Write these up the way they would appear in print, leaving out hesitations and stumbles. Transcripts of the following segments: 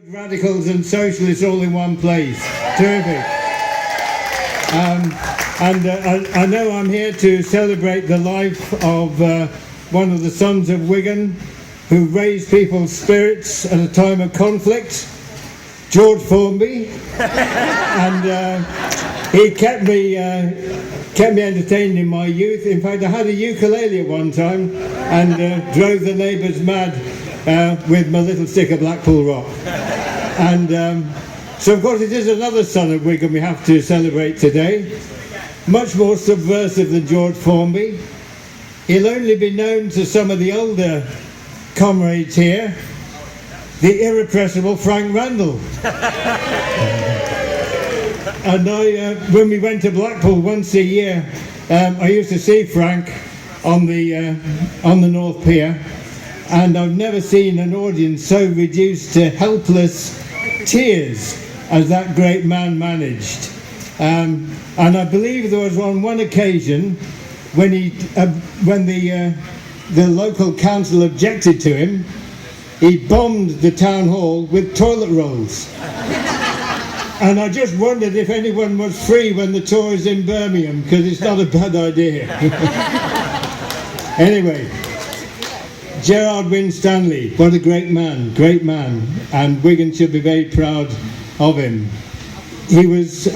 Radicals and socialists all in one place. Terrific. I know I'm here to celebrate the life of one of the sons of Wigan who raised people's spirits at a time of conflict, George Formby. And he kept me entertained in my youth. In fact, I had a ukulele at one time and drove the neighbours mad with my little stick of Blackpool Rock. And so of course it is another son of Wigan we have to celebrate today, much more subversive than George Formby. He'll only be known to some of the older comrades here, the irrepressible Frank Randall. And when we went to Blackpool once a year, I used to see Frank on the North Pier, and I've never seen an audience so reduced to helpless tears as that great man managed. And I believe there was on one occasion when the local council objected to him, he bombed the town hall with toilet rolls. And I just wondered if anyone was free when the tour is in Birmingham, because it's not a bad idea. Anyway, Gerard Winstanley, what a great man, and Wigan should be very proud of him. He was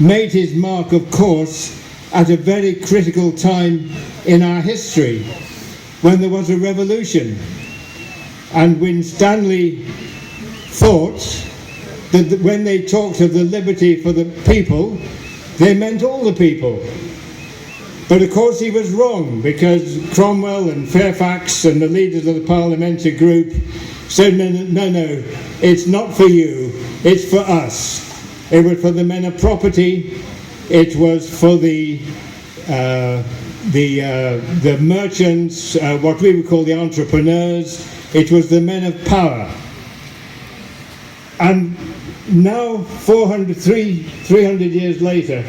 made his mark, of course, at a very critical time in our history, when there was a revolution. And Winstanley thought that when they talked of the liberty for the people, they meant all the people. But of course he was wrong, because Cromwell and Fairfax and the leaders of the parliamentary group said, no, it's not for you, it's for us. It was for the men of property, it was for the merchants, what we would call the entrepreneurs, it was the men of power. And now 400 years later,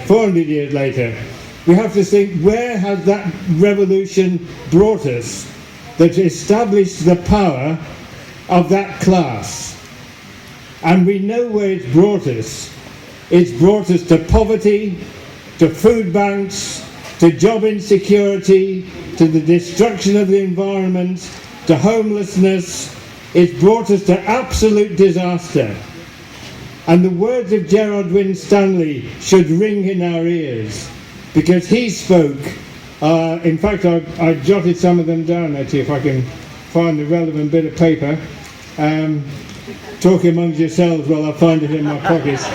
we have to think, where has that revolution brought us that established the power of that class? And we know where it's brought us. It's brought us to poverty, to food banks, to job insecurity, to the destruction of the environment, to homelessness. It's brought us to absolute disaster. And the words of Gerard Winstanley should ring in our ears, because he spoke, in fact I jotted some of them down actually, if I can find the relevant bit of paper. Talk amongst yourselves while I find it in my pockets.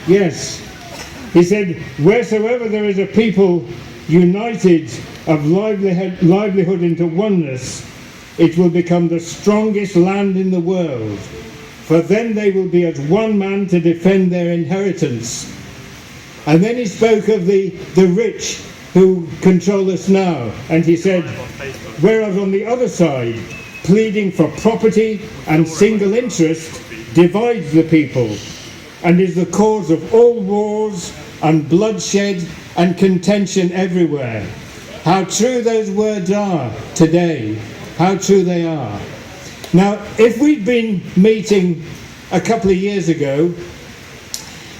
Yes, he said, wheresoever there is a people united of livelihood into oneness, it will become the strongest land in the world, for then they will be as one man to defend their inheritance. And then he spoke of the rich who control us now, and he said, whereas on the other side, pleading for property and single interest divides the people and is the cause of all wars and bloodshed and contention everywhere. How true those words are today, how true they are. Now, if we'd been meeting a couple of years ago,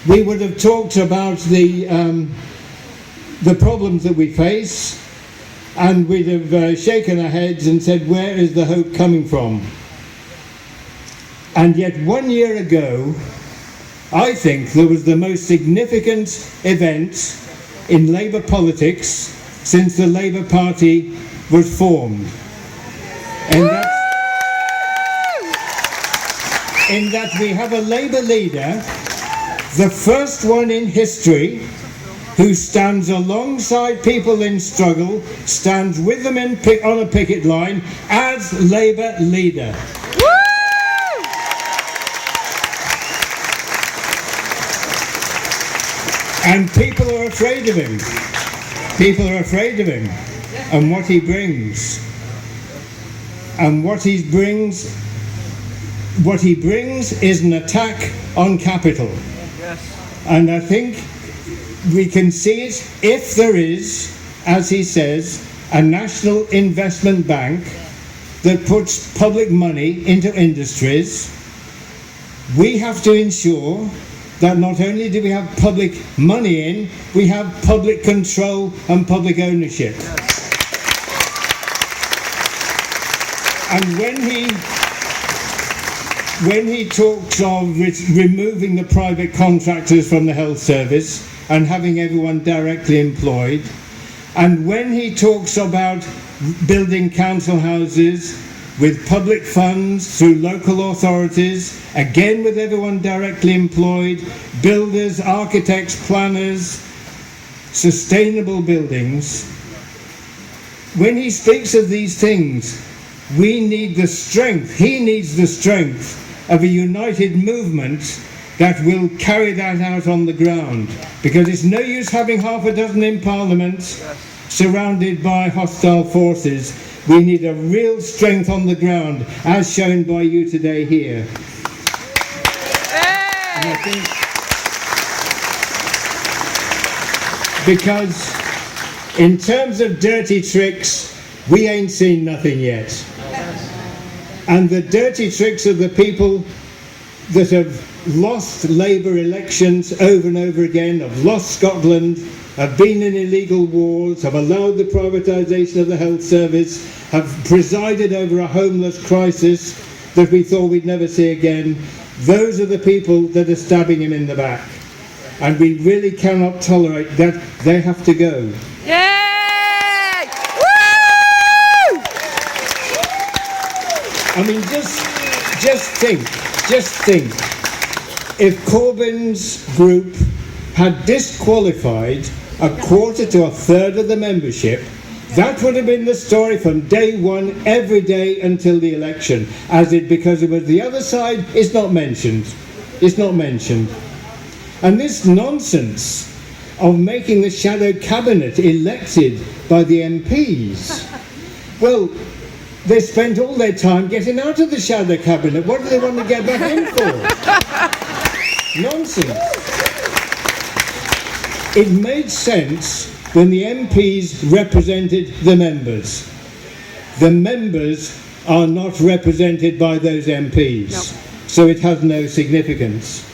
we would have talked about the problems that we face, and we'd have shaken our heads and said, where is the hope coming from? And yet 1 year ago, I think there was the most significant event in Labour politics since the Labour Party was formed. In that we have a Labour leader, the first one in history, who stands alongside people in struggle, stands with them on a picket line as Labour leader. And people are afraid of him. People are afraid of him and what he brings. And what he brings is an attack on capital. Yes. And I think we can see it if there is, as he says, a national investment bank that puts public money into industries we have to ensure that not only do we have public money in, we have public control and public ownership. And when he talks of removing the private contractors from the health service and having everyone directly employed, and when he talks about building council houses with public funds through local authorities, again with everyone directly employed, builders, architects, planners, sustainable buildings, when he speaks of these things, we need the strength, he needs the strength of a united movement that will carry that out on the ground. Because it's no use having half a dozen in Parliament surrounded by hostile forces. We need a real strength on the ground, as shown by you today here. And I think because in terms of dirty tricks, we ain't seen nothing yet. And the dirty tricks of the people that have lost Labour elections over and over again, have lost Scotland, have been in illegal wars, have allowed the privatisation of the health service, have presided over a homeless crisis that we thought we'd never see again. Those are the people that are stabbing him in the back. And we really cannot tolerate that. They have to go. Yay! I mean, just think, if Corbyn's group had disqualified a quarter to a third of the membership, that would have been the story from day one, every day until the election. Because it was the other side, it's not mentioned. It's not mentioned. And this nonsense of making the shadow cabinet elected by the MPs, well, they spent all their time getting out of the shadow cabinet. What do they want to get back in for? Nonsense. It made sense when the MPs represented the members. The members are not represented by those MPs, no. So it has no significance.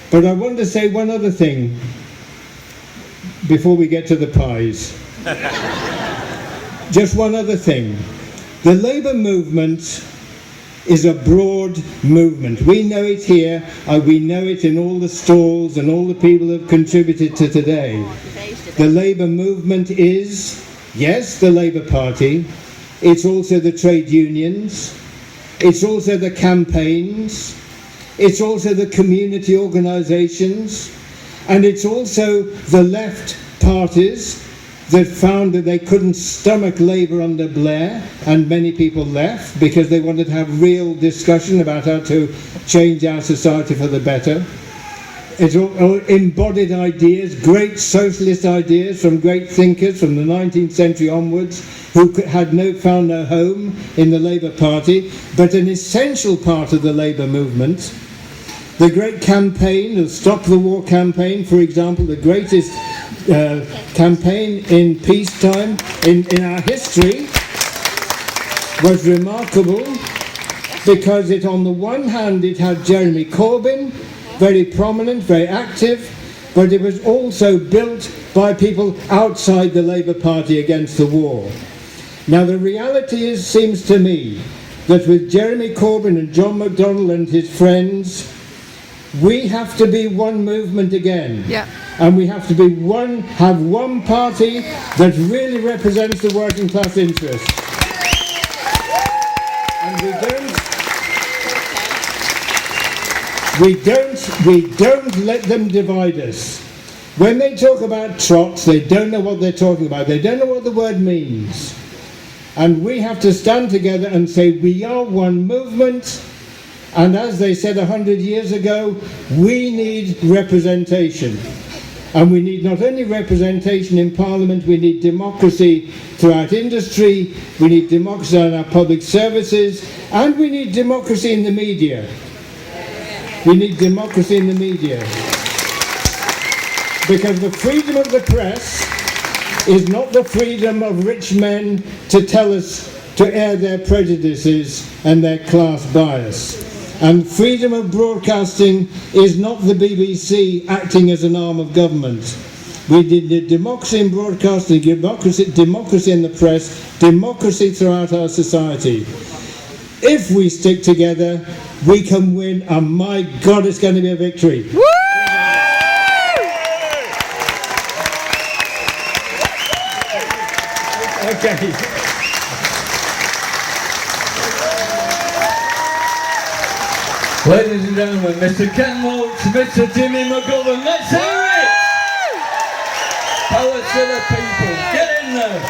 But I want to say one other thing before we get to the pies. Just one other thing. The Labour movement is a broad movement. We know it here, we know it in all the stalls and all the people who have contributed to today. The Labour movement is, yes, the Labour Party, it's also the trade unions, it's also the campaigns, it's also the community organisations, and it's also the left parties that found that they couldn't stomach Labour under Blair, and many people left because they wanted to have real discussion about how to change our society for the better. It's all embodied ideas, great socialist ideas from great thinkers from the 19th century onwards who found no home in the Labour Party, but an essential part of the Labour movement. The great campaign, the Stop the War campaign, for example, the greatest campaign in peacetime in our history, was remarkable because it, on the one hand, it had Jeremy Corbyn, very prominent, very active, but it was also built by people outside the Labour Party against the war. Now the reality seems to me that with Jeremy Corbyn and John McDonnell and his friends, we have to be one movement again. Yeah. And we have to be have one party that really represents the working class interest. And we don't let them divide us. When they talk about trots, they don't know what they're talking about. They don't know what the word means. And we have to stand together and say we are one movement. And as they said 100 years ago, we need representation. And we need not only representation in Parliament, we need democracy throughout industry, we need democracy in our public services, and we need democracy in the media. We need democracy in the media. Because the freedom of the press is not the freedom of rich men to tell us to air their prejudices and their class bias. And freedom of broadcasting is not the BBC acting as an arm of government. We did democracy in broadcasting, democracy in the press, democracy throughout our society. If we stick together, we can win, and my God, it's going to be a victory. Woo! Okay. Ladies and gentlemen, Mr. Ken Loach, Mr. Jimmy McGovern, let's hear it! Power to the people, get in there!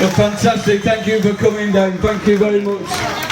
Well, fantastic, thank you for coming down, thank you very much.